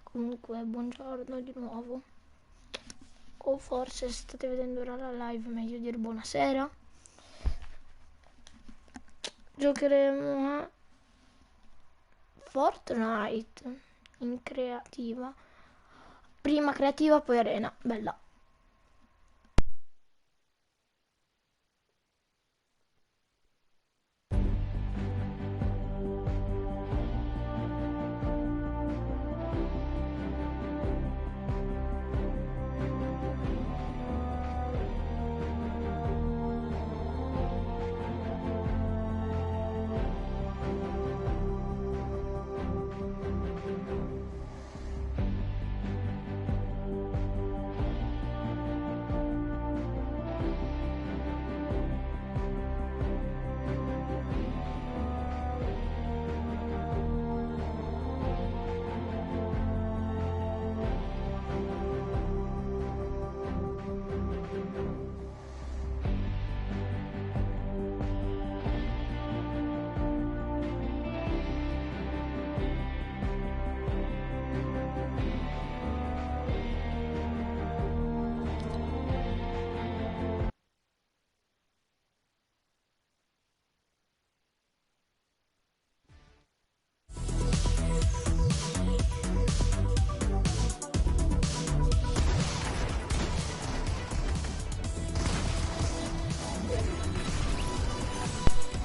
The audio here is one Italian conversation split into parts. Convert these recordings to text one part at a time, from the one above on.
Comunque buongiorno di nuovo, o forse se state vedendo ora la live meglio dire buonasera. Giocheremo a Fortnite in creativa, prima creativa poi arena, bella.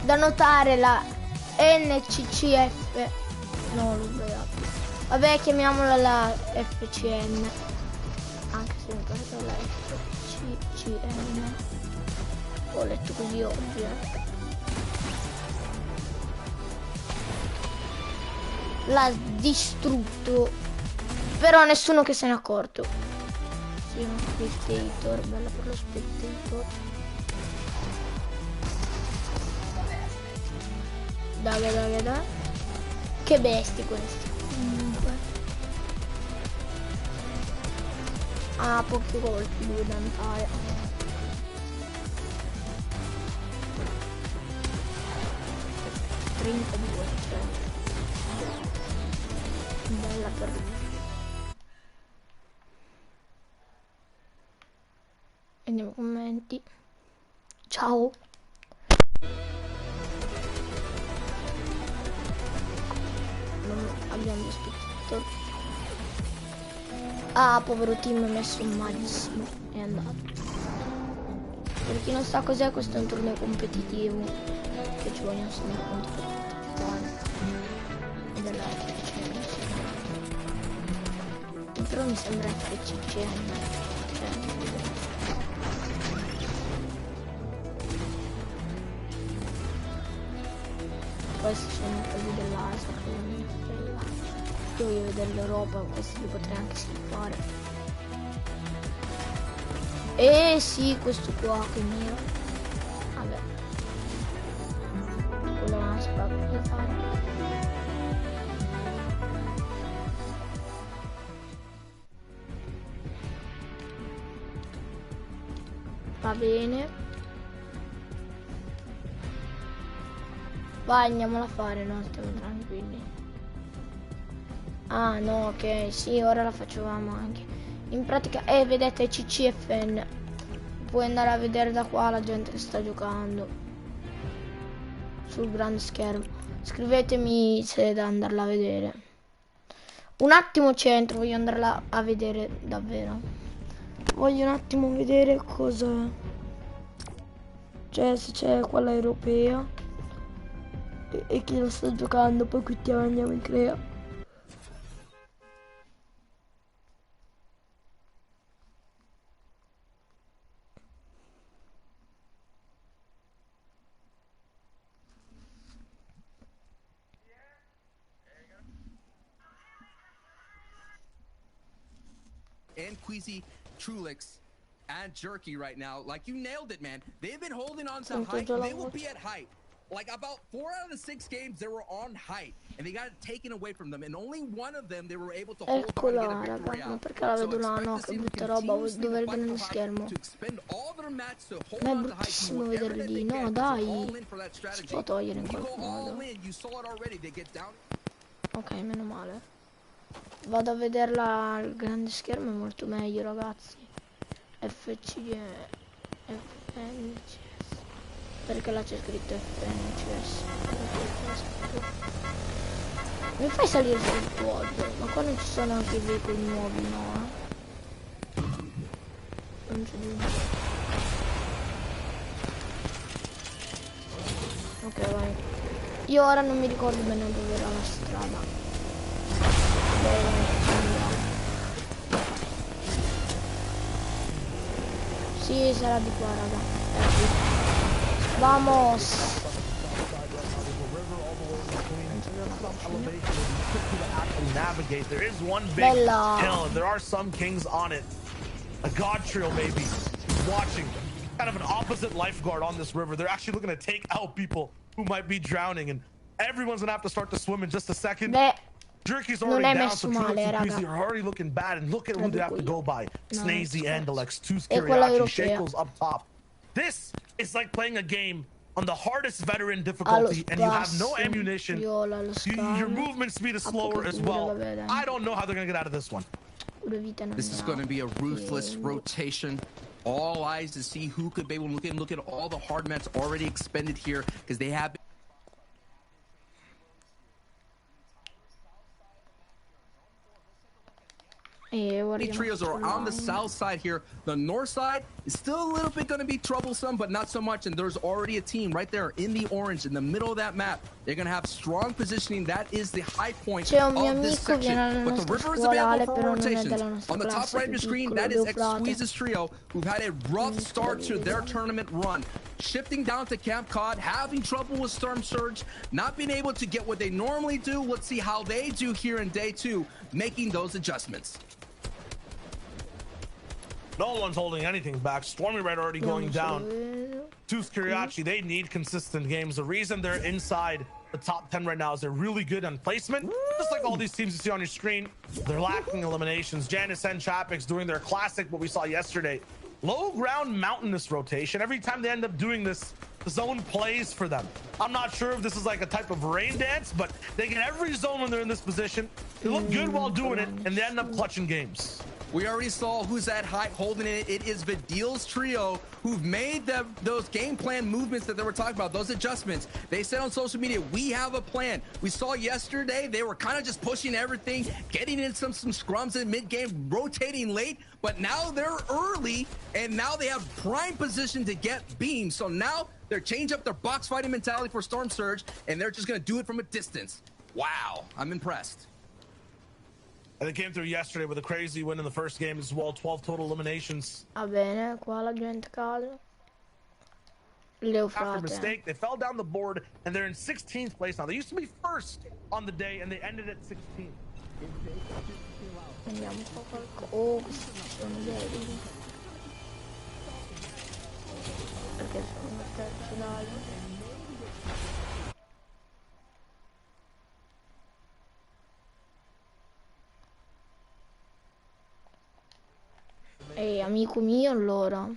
Da notare la NCCF, no l'ho sbagliato, vabbè chiamiamola la FCN, anche se mi pare la FCCN, ho letto così oggi. L'ha distrutto, però nessuno che se ne è accorto. Sì, uno spectator, bella per lo spectator. Dai. Che bestie questi. Ah, pochi colpi lui da andare. Cioè. Bella per lui. Vediamo i commenti. Ciao. Abbiamo spectator. Ah, povero team, messo malissimo, è andato. Per chi non sa cos'è, questo è un torneo competitivo che ci vogliono sempre contro della FCN, però mi sembra FCCN, questi sono quelli dell'ASA. Io voglio vedere l'Europa, questi li potrei anche skippare. Sì, questo qua che è mio. Vabbè. Quello è una spacca da fare. Va bene. Vai, andiamola a fare, no? Stiamo tranquilli. Ah no, ok, sì, ora la facevamo anche. In pratica, vedete CCFN. Puoi andare a vedere da qua la gente che sta giocando sul grande schermo. Scrivetemi se è da andarla a vedere. Un attimo centro, voglio andarla a vedere davvero. Voglio un attimo vedere cosa, cioè se c'è quella europea e chi lo sta giocando, poi qui andiamo in crea. And Queasy, Trulix, and Jerky right now. Like, you nailed it, man. They've been holding on to height. They will be at height. Like, about 4 out of the 6 games, they were on height. And they got it taken away from them. And only one of them, they were able to hold on and get a victory out. Perché la vedo là, no? Che brutta roba, dove vedo nello schermo. Ma è bruttissimo vederli lì, no dai. Si può togliere in qualche modo. Ok, meno male. Vado a vederla al grande schermo, è molto meglio, ragazzi. FNCS. Perché là c'è scritto FNCS? Mi fai salire sul pod? Ma qua non ci sono anche i veicoli nuovi, no? Non c'è dubbio. Ok, vai. Io ora non mi ricordo bene dove era la strada. Sì, sarà di qua, raga. Vamos! Navigate. There is one big hill, and there are some kings on it. A god trio maybe watching, kind of an opposite lifeguard on this river. They're actually looking to take out people who might be drowning, and everyone's gonna have to start to swim in just a second. Jerky's already down, so Trulix and Queasy are already looking bad, and look at who they have to go by. Snazy, Andalex, two Scariachi, Shaco's up top. This is like playing a game on the hardest veteran difficulty, and you have no ammunition. Your movement speed is slower as well. I don't know how they're gonna get out of this one. This is going to be a ruthless rotation. All eyes to see who could be able to look at all the hard mats already expended here, because they have. Trios are on the south side here. The north side is still a little bit going to be troublesome, but not so much. And there's already a team right there in the orange in the middle of that map. They're going to have strong positioning. That is the high point of this section. But the river is available for rotations. On the top right of your screen, that is Xqueeze's trio, who've had a rough start to their tournament run. Shifting down to Camp Cod, having trouble with Storm Surge, not being able to get what they normally do. Let's see how they do here in day 2, making those adjustments. No one's holding anything back. Stormy Red already going down. To Scariachi, they need consistent games. The reason they're inside the top 10 right now is they're really good on placement. Just like all these teams you see on your screen, they're lacking eliminations. Janice and Chapix doing their classic, what we saw yesterday. Low ground mountainous rotation. Every time they end up doing this, the zone plays for them. I'm not sure if this is like a type of rain dance, but they get every zone when they're in this position. They look good while doing it, and they end up clutching games. We already saw who's at height holding it. It is Vidil's trio who've made those game plan movements that they were talking about, those adjustments. They said on social media, we have a plan. We saw yesterday, they were kind of just pushing everything, getting in some scrums in mid-game, rotating late, but now they're early, and now they have prime position to get beams. So now they're changing up their box fighting mentality for Storm Surge, and they're just going to do it from a distance. Wow, I'm impressed. And they came through yesterday with a crazy win in the first game as well, 12 total eliminations. Va bene, qua la gente cade. After a mistake, they fell down the board, and they're in 16th place now. They used to be first on the day, and they ended at 16th. Andiamo un po' qualcosa. Oh, questi sono ieri. Perché sono a terzo d'altro. Amico mio, allora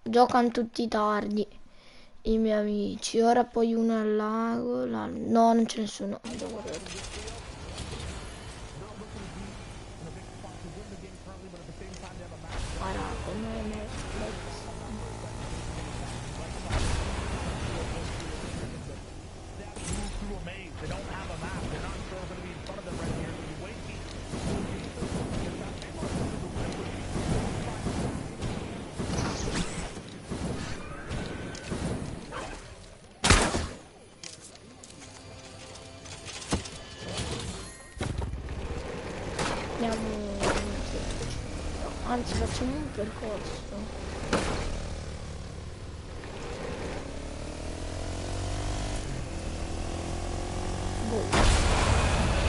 giocano tutti tardi i miei amici. Ora poi uno al lago, no, non c'è nessuno. Devo guardare. Anzi, facciamo un percorso.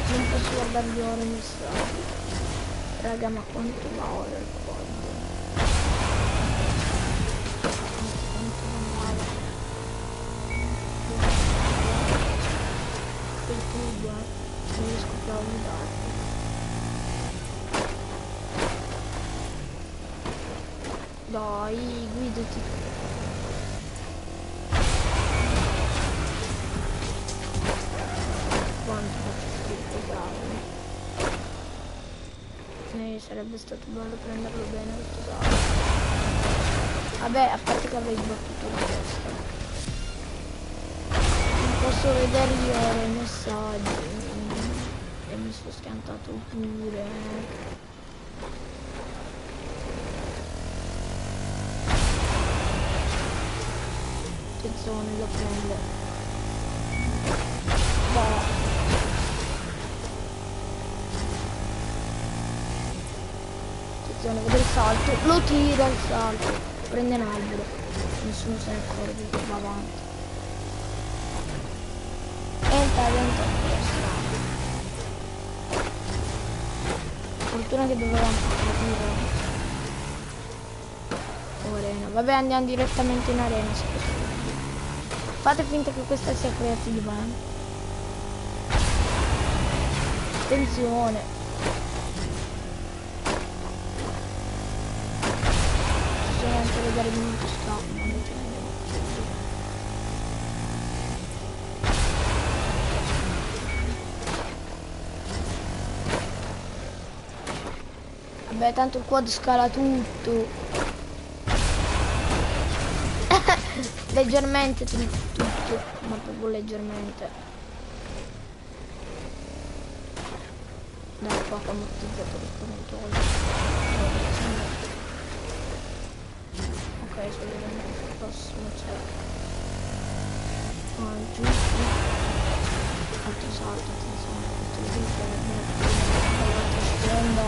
Non posso guardarvi ora in strada. Raga, ma quanto va ora il pod? Quanto va? Il tubo, non riesco più a guidare. Dai, guidati. Quanto faccio schifo, cavolo. Sarebbe stato bello prenderlo bene questo salto. Vabbè, a parte che avrei sbattuto la testa. Non posso vedere io i messaggi. E mi sono schiantato pure. Che zone lo prende? Boh. Vede il salto, lo tira il salto, prende un albero, nessuno se ne accorge, va avanti. Entra dentro la strada. Fortuna che dovevamo capire. Arena. Vabbè, andiamo direttamente in arena. Fate finta che questa sia creativa. Attenzione. Anche vedere il minuto scappo. Vabbè, tanto il quad scala tutto. Leggermente tutto, ma proprio leggermente. Dai, qua ammortizzato questo ok, sto vedendo il prossimo c'è. Giusto. Altro salto, attenzione, questo è l'altro splendo.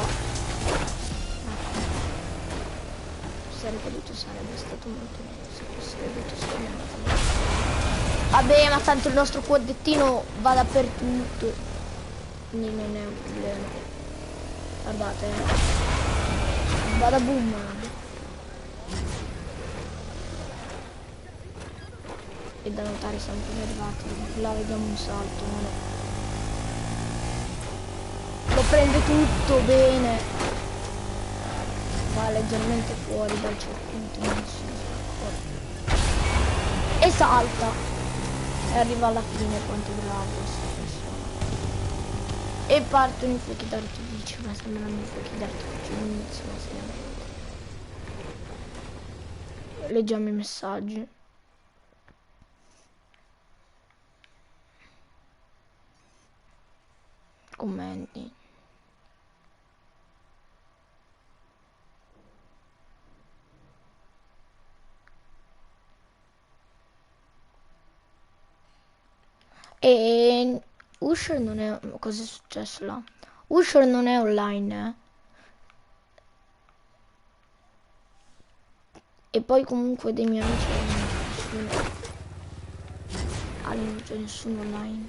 Sarebbe potuto, sarebbe stato molto meglio se fosse venuto schermato. Vabbè, ma tanto il nostro quadrettino va dappertutto, quindi non è un problema. Guardate, vada boom. E da notare siamo appena arrivati. Là vediamo un salto, no? Lo prende tutto bene. Va leggermente fuori dal circuito, non si accorge. E salta. E arriva alla fine, quanto è bravo questa persona. E partono i fuochi d'artificio, ma sembrano i fuochi d'artificio all'inizio, ma seriamente. Leggiamo i messaggi. Commenti. E Usher non è... Cosa è successo là? Usher non è online, E poi comunque dei miei amici non c'è nessuno. Non c'è nessuno online.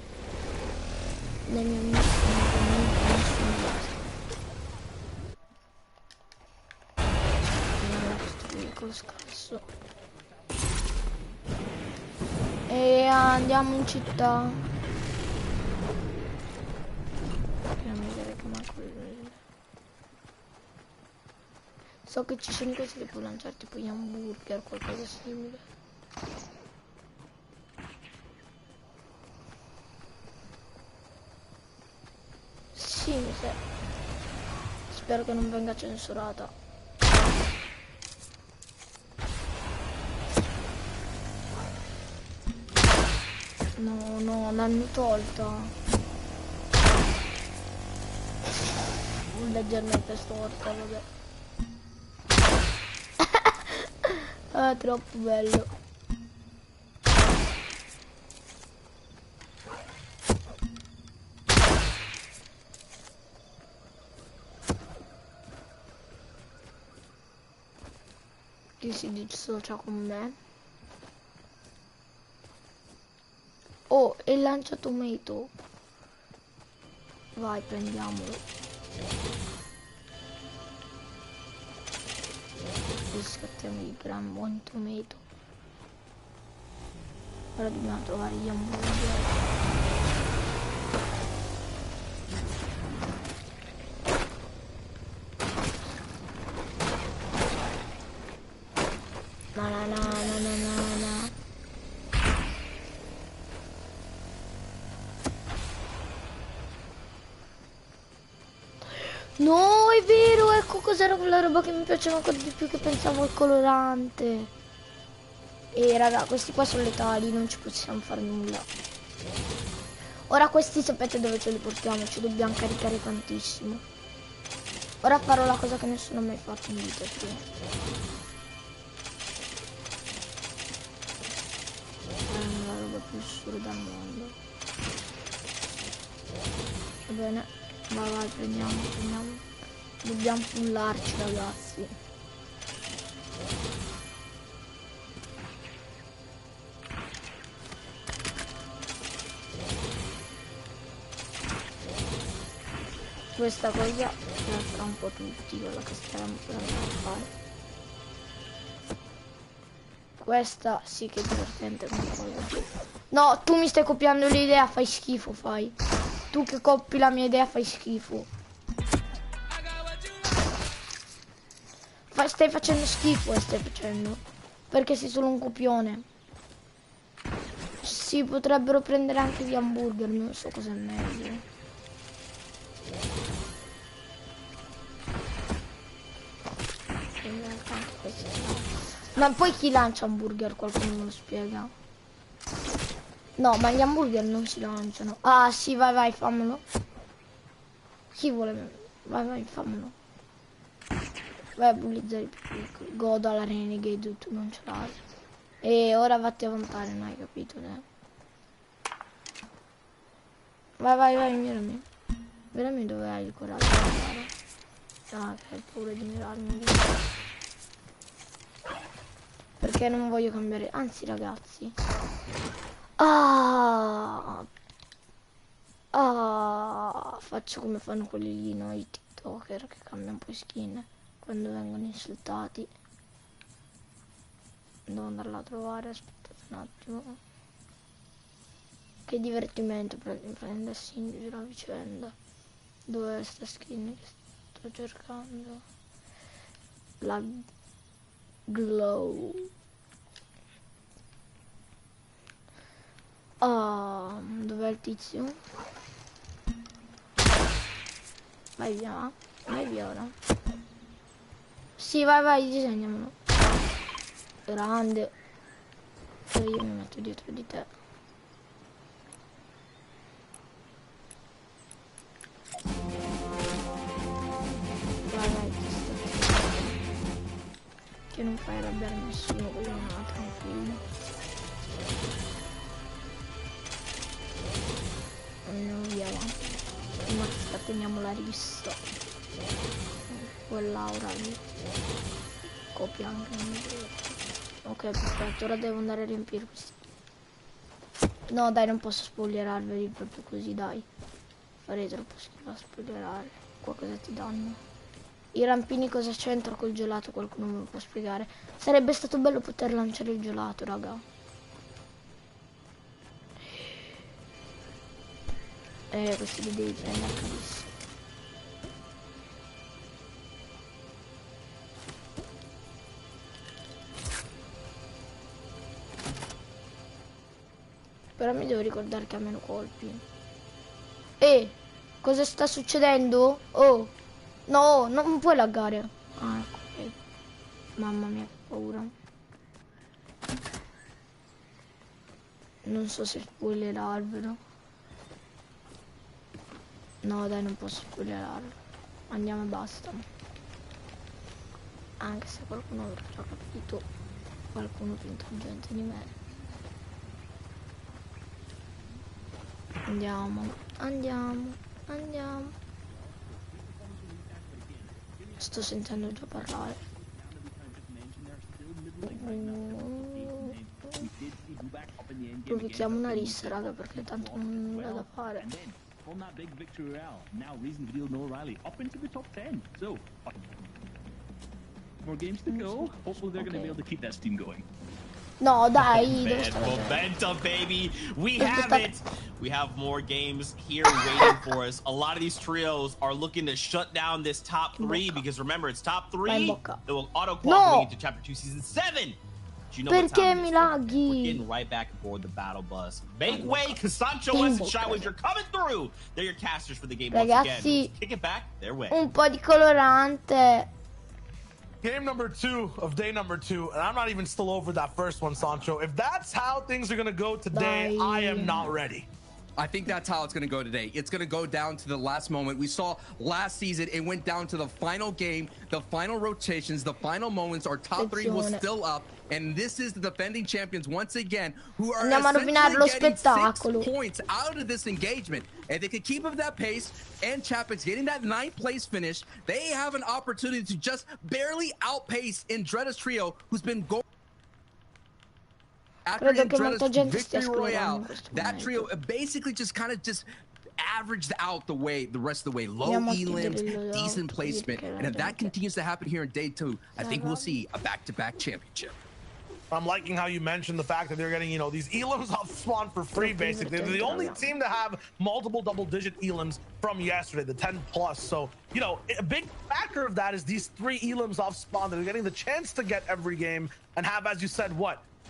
Dei miei amici non c'è nessuno basta. Scarso. E andiamo in città. Andiamo a vedere com'è quello. So che ci sono cose che puoi lanciare, tipo gli hamburger, qualcosa simile. Sì, mi sa. Spero che non venga censurata. No, l'hanno tolta. Leggermente storta, vabbè. Ah, troppo bello. Chi si dissocia con me? Oh, e lancia tomato. Vai, prendiamolo. Così scattiamo il gran buon tomato. Ora dobbiamo trovare gli hamburger. No. No, è vero, ecco cos'era quella roba che mi piaceva ancora di più, che pensavo al colorante. E raga, questi qua sono letali, non ci possiamo fare nulla. Ora questi sapete dove ce li portiamo, ci dobbiamo caricare tantissimo. Ora farò la cosa che nessuno ha mai fatto in vita più. È la roba più assurda al mondo. Va bene, vai, prendiamo. Dobbiamo pullarci, ragazzi. Questa cosa la farà un po' tutti, quella che stiamo per andare a fare. Questa sì che è divertente come cosa. No, tu mi stai copiando l'idea, fai schifo, fai. Tu che copi la mia idea fai schifo. Stai facendo schifo, stai facendo. Perché sei solo un copione. Si potrebbero prendere anche gli hamburger, non so cosa è meglio. Ma poi chi lancia hamburger? Qualcuno me lo spiega? No, ma gli hamburger non si lanciano. Ah sì, vai, fammelo. Chi vuole? Vai, fammelo. Vai a bullizzare i più piccoli. Godo alla Renegade, tu non ce l'hai. E ora vatti a vantare, non hai capito, Vai, mirami. Mirami dove hai il coraggio di andare. Ah, che hai paura di mirarmi. Perché non voglio cambiare. Anzi, ragazzi. Faccio come fanno quelli lì, no? I TikToker che cambiano poi skin quando vengono insultati. Devo andarla a trovare, aspettate un attimo. Che divertimento prendersi in giro a vicenda. Dov'è sta skin che sto cercando? La glow. Dov'è il tizio? Vai via ora. Sì, vai, disegnamelo. Grande. E io mi metto dietro di te. Vai, che non fai arrabbiare nessuno, quello non ha tranquillo. Andiamo via, va. Prima che scateniamo la rissa. Quell'aura lì. Copia anche. Ok, perfetto, ora devo andare a riempire questi. No, dai, non posso spoilerarveli proprio così, dai. Farei troppo schifo a spoilerare. Qua cosa ti danno? I rampini cosa c'entra col gelato? Qualcuno me lo può spiegare? Sarebbe stato bello poter lanciare il gelato, raga. Questi li devi prendere carissimo. Però mi devo ricordare che ha meno colpi. Cosa sta succedendo? Oh, no, non puoi laggare. Ah, ecco, ok. Mamma mia, che paura. Non so se spoilerarvelo. No, dai, non posso spoilerarlo. Andiamo e basta. Anche se qualcuno avrà già capito. Qualcuno più intelligente di me. Andiamo. Sto sentendo già parlare. Provochiamo una rissa, raga, perché tanto non ho nulla da fare. No, dai, dove sta la gente? Momentum, baby. We have it. We have more games here waiting for us. A lot of these trios are looking to shut down this top 3 because remember, it's top 3 that will auto-qualify into Chapter 2, Season 7. you know what time it is? We're laghi? getting right back aboard the battle bus. Make way, because Sancho West and Shyways are coming through. They're your casters for the game once again. Ragazzi, Kick it back their way. un po' di colorante. Game number 2 of day number 2, and I'm not even still over that first one, Sancho. If that's how things are gonna go today, I am not ready. I think that's how it's going to go today. It's going to go down to the last moment. We saw last season, it went down to the final game, the final rotations, the final moments. Our top 3 was still up. And this is the defending champions once again, who are essentially getting 6 points out of this engagement. If they could keep up that pace and Chapek's getting that 9th place finish, they have an opportunity to just barely outpace Indretta's trio, who's been going. After Indretta's victory royale, that trio basically just kind of averaged out the rest of the way. Low elims, decent placement. And if that continues to happen here in day 2, I think we'll see a back-to-back championship. I'm liking how you mentioned the fact that they're getting, these elims off spawn for free, basically. They're the only team to have multiple double-digit elims from yesterday, the 10+. So, a big factor of that is these 3 elims off spawn that are getting the chance to get every game and have, as you said,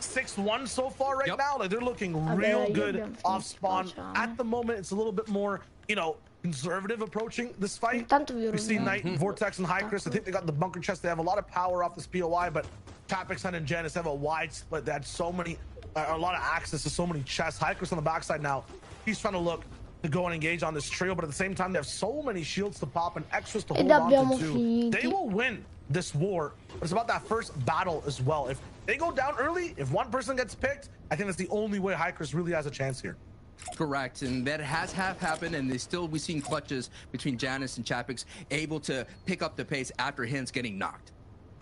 6-1 so far right now. Like, they're looking real good off spawn. At the moment, it's a little bit more, conservative approaching this fight. We see Knight, Vortex, and Hycris. I think they got the bunker chest. They have a lot of power off this POI, but Chapek and Janus have a wide split. They had a lot of access to so many chests. Hycris on the backside now. He's trying to look to go and engage on this trio, but at the same time, they have so many shields to pop and extras to hold on to. They will win this war, but it's about that first battle as well. If they go down early, if one person gets picked, I think that's the only way Hycris really has a chance here. Correct, and that has happened, and we've seen clutches between Janus and Chapek's able to pick up the pace after Hintz getting knocked.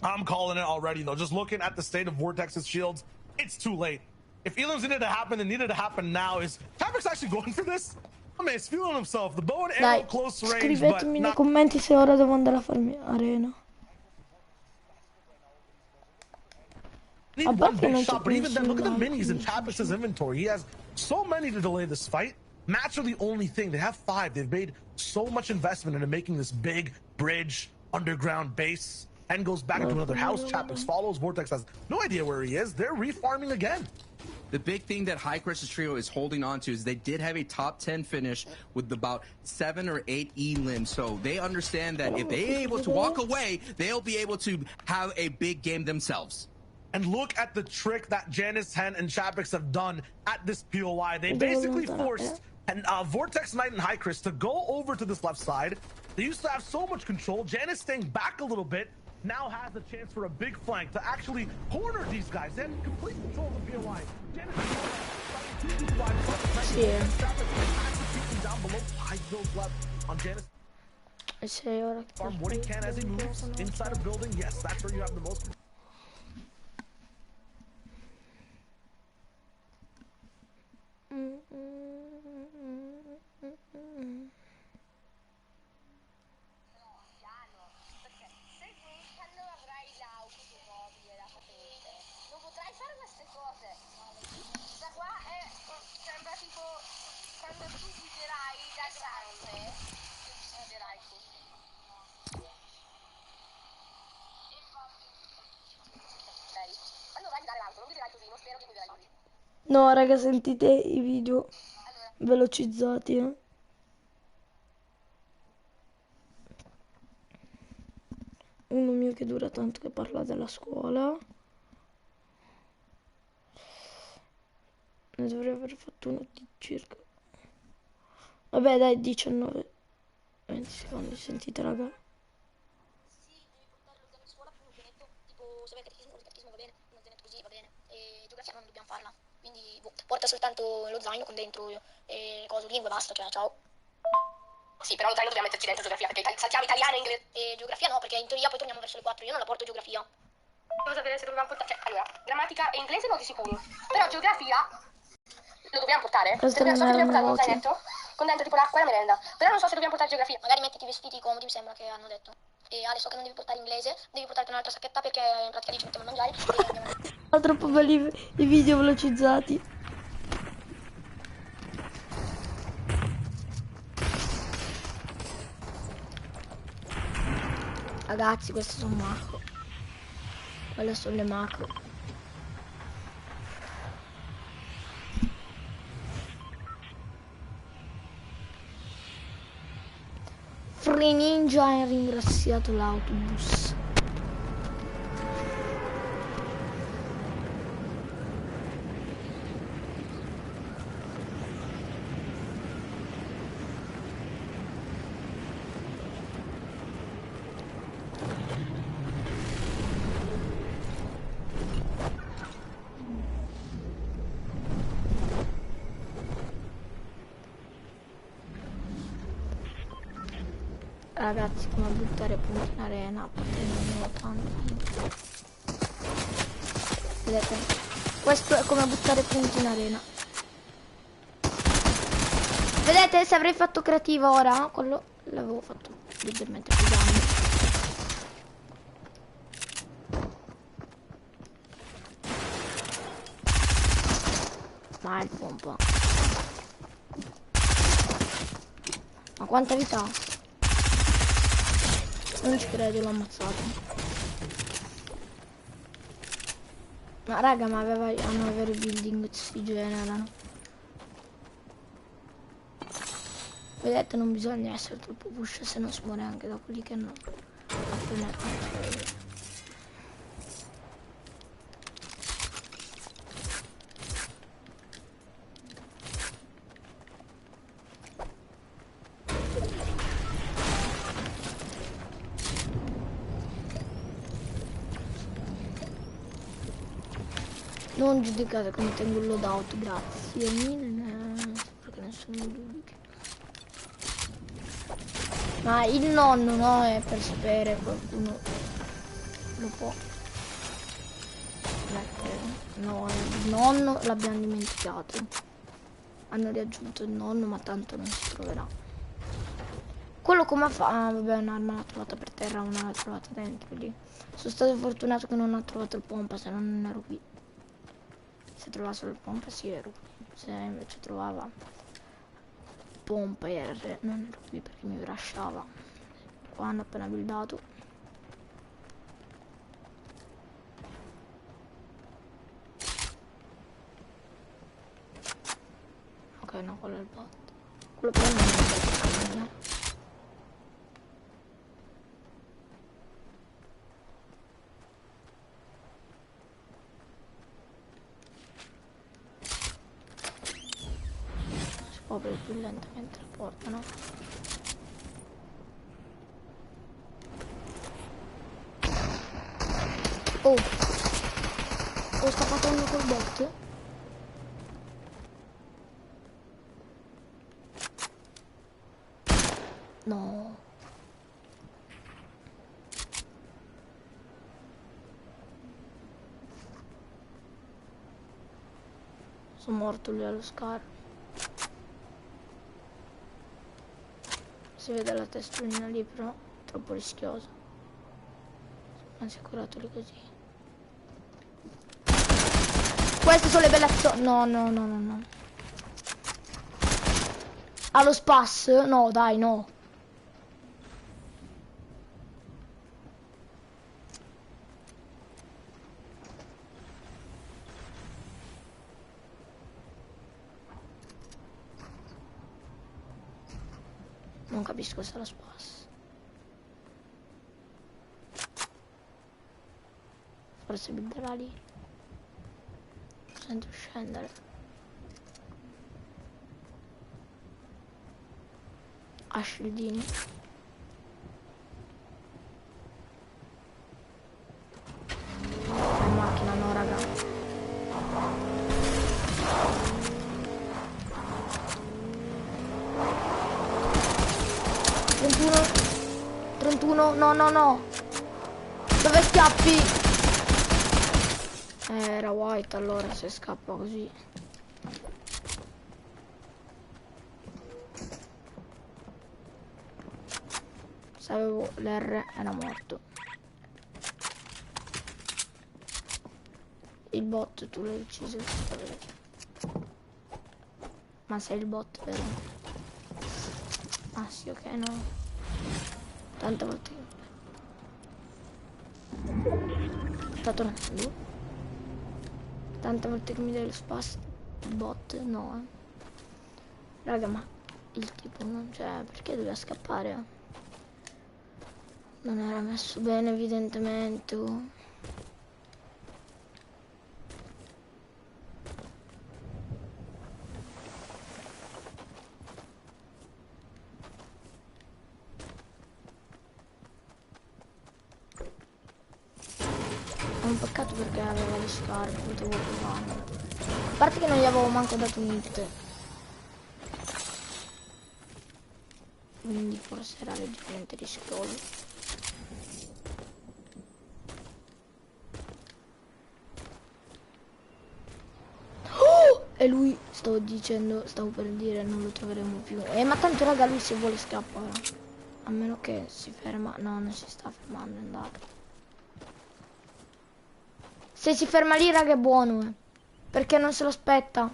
I'm calling it already, though. Just looking at the state of Vortex's shields, it's too late. If elims needed to happen, it needed to happen now. Is Chapek's actually going for this? I mean, he's feeling himself. The bow and arrow close range, but scrivetemi nei commenti se ora devo andare a farmi arena. Need one big shot, but even then, look at the minis in Chapek's inventory. He has so many to delay this fight. Mats are the only thing. They have 5. They've made so much investment into making this big bridge, underground base, and goes back to another house. Chapek's follows. Vortex has no idea where he is. They're refarming again. The big thing that Hycris' trio is holding on to is they did have a top 10 finish with about 7 or 8 elims. So they understand that if they're able to walk away, they'll be able to have a big game themselves. And look at the trick that Janus, Hen, and Chapek's have done at this POI. They basically forced Vortex, Knight, and Hycris to go over to this left side. They used to have so much control. Janus staying back a little bit now has a chance for a big flank to actually corner these guys. They have complete control of the POI. Janus down below 5 kills left on Janus. Farm what he can as he moves inside a building. Yes, that's where you have the most. No, raga, sentite i video velocizzati, Uno mio che dura tanto che parla della scuola. Ne dovrei aver fatto uno di circa. Vabbè, dai, 19, 20 secondi, sentite, raga. Sì, devi portare l'organo di scuola più un ubinetto, tipo se vai catechismo va bene, non tenete così va bene. E geografia non dobbiamo farla, quindi porta soltanto lo zaino con dentro lingue, basta, cioè ciao. Sì, però lo zaino dobbiamo metterci dentro geografia, perché saltiamo italiano e inglese. E geografia no, perché in teoria poi torniamo verso le 4, io non la porto geografia. Devo sapere se dobbiamo portare, cioè, allora, grammatica e inglese no di sicuro, però geografia lo dobbiamo portare. So se dobbiamo portare uno zainetto con dentro tipo l'acqua e la merenda, però non so se dobbiamo portare geografia. Magari mettiti i vestiti comodi, mi sembra che hanno detto. E Ale, so che non devi portare inglese, devi portarti un'altra sacchetta perché in pratica lì ci mettiamo a mangiare e andiamo. Ho troppo belli i video velocizzati. Ragazzi, queste sono macro. Quelle sono le macro. Torri Ninja ha ringraziato l'autobus. Ragazzi, come buttare punti in arena, a parte non ne ho tanti. Vedete? Questo è come buttare punti in arena. Vedete, se avrei fatto creativa ora, quello l'avevo fatto leggermente più grande. Ma il pompa. Ma quanta vita ha? Non ci credo, l'ho ammazzato. Ma raga, ma hanno vero building si generano. Vedete, non bisogna essere troppo push, se no si muore anche da quelli che hanno appena. Non giudicate come tengo il loadout, grazie mille, perché nessuno giudica. Ma il nonno no, è per sapere, qualcuno lo può mettere. No, il nonno l'abbiamo dimenticato. Hanno riaggiunto il nonno, ma tanto non si troverà. Quello come fa? Ah, vabbè, un'arma l'ha trovata per terra, una l'ha trovata dentro lì. Sono stato fortunato che non ho trovato il pompa, se no non ero qui. Se trovava solo il pompa sì ero qui, se invece trovava pompa e non ero qui perché mi lasciava. Qua hanno appena buildato. Ok, no, quello è il bot. Quello però non è il bot. Apre più lentamente la porta, no? Oh! Lo sta facendo col bot? No! Sono morto lì allo scarpo. Si vede la testolina lì, però troppo rischioso. Sono assicurato lì così. Queste sono le bellezze. No, no, no, no, no. Allo spas? No, dai, no. Non capisco se è lo spas. Forse builderà lì. Sento scendere. A shieldini. In macchina no, raga. Trentuno, no, no, no. Dove scappi? Era white allora se scappa così. Se avevo l'R era morto. Il bot tu l'hai ucciso. Ma sei il bot, vero? Ah sì, ok, no. Tante volte. Sta tornando. Tante volte che mi dai lo spazio. Il bot, no. Raga, ma il tipo non c'è. Perché doveva scappare? Non era messo bene evidentemente. È un peccato perché aveva le scarpe, potevo provarlo. A parte che non gli avevo manco dato un hit. Quindi forse era leggermente rischioso. E lui, stavo per dire, non lo troveremo più. Ma tanto raga, lui se vuole scappa. A meno che si ferma. No, non si sta fermando, è andato. Se si ferma lì, raga, è buono, perché non se lo aspetta.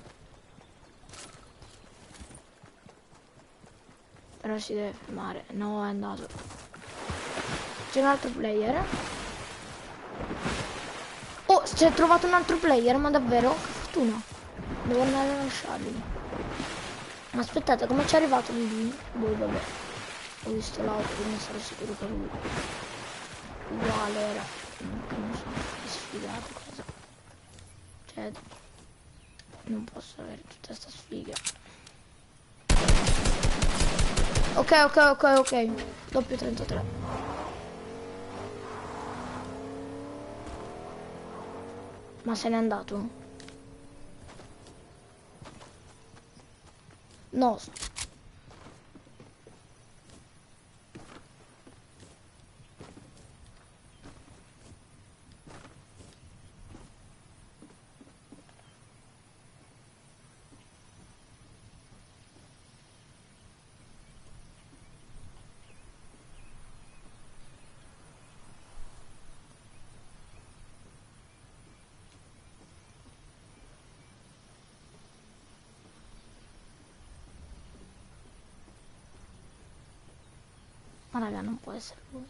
Però si deve fermare. No, è andato. C'è un altro player. Oh, si è trovato un altro player, ma davvero? Che fortuna. Devo andare a lasciarli. Ma aspettate, come ci è arrivato lui? Boh, vabbè. Ho visto l'auto, quindi sarò sicuro che lui. Uguale era. Non so, che sfigato cosa. Cioè, non posso avere tutta questa sfiga. Ok. Doppio 33. Ma se n'è andato? No. Ma raga, non può essere lui.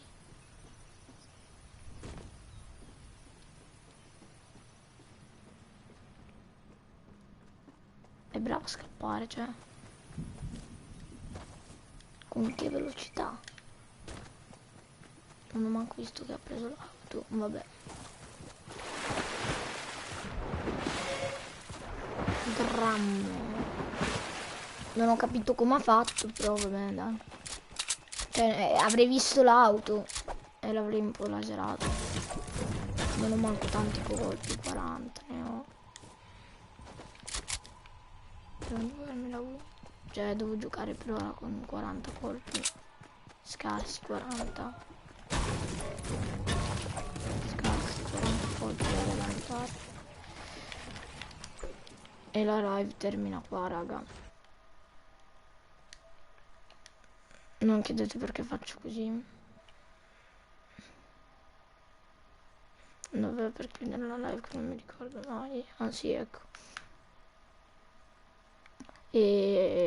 È bravo a scappare, cioè. Con che velocità. Non ho manco visto che ha preso l'auto. Vabbè. Drammo. Non ho capito come ha fatto, però vabbè, dai. Cioè, avrei visto l'auto e l'avrei un po' laserato. Non ho manco tanti colpi, 40 ne ho. Devo giocarmi la U. Cioè, devo giocare per ora con 40 colpi. Scarsi 40. Scarsi 40 colpi da lanciare. E la live termina qua, raga. Non chiedete perché faccio così. Dov'è per chiudere la live che non mi ricordo mai. Anzi, ecco. E